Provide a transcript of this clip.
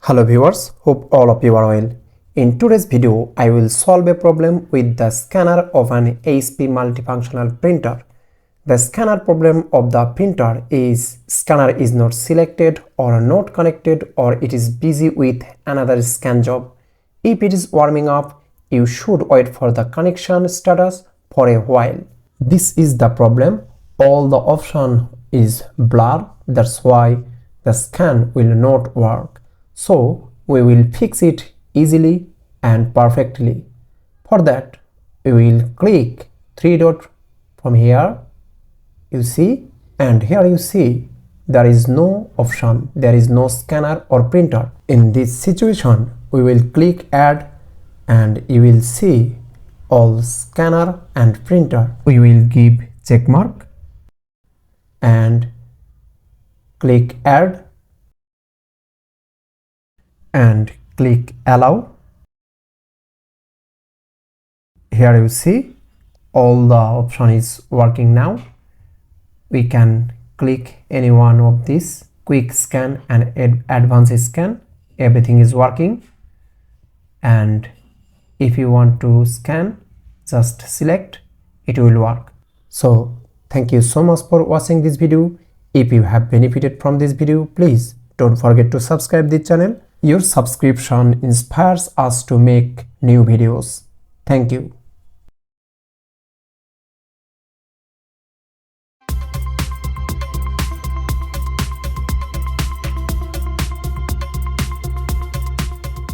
Hello viewers, hope all of you are well. In today's video, I will solve a problem with the scanner of an HP multifunctional printer. The scanner problem of the printer is scanner is not selected or not connected, or it is busy with another scan job. If it is warming up, you should wait for the connection status for a while. This is the problem. All the option is blurred, that's why the scan will not work. So we will fix it easily and perfectly. For that, we will click three dot from here, you see, and here you see there is no option, there is no scanner or printer. In this situation, we will click add and you will see all scanner and printer. We will give check mark and click add and click allow. Here you see all the option is working now. We can click any one of these, quick scan and advanced scan. Everything is working, and if you want to scan, just select, it will work. So thank you so much for watching this video. If you have benefited from this video, please don't forget to subscribe this channel. Your subscription inspires us to make new videos. Thank you.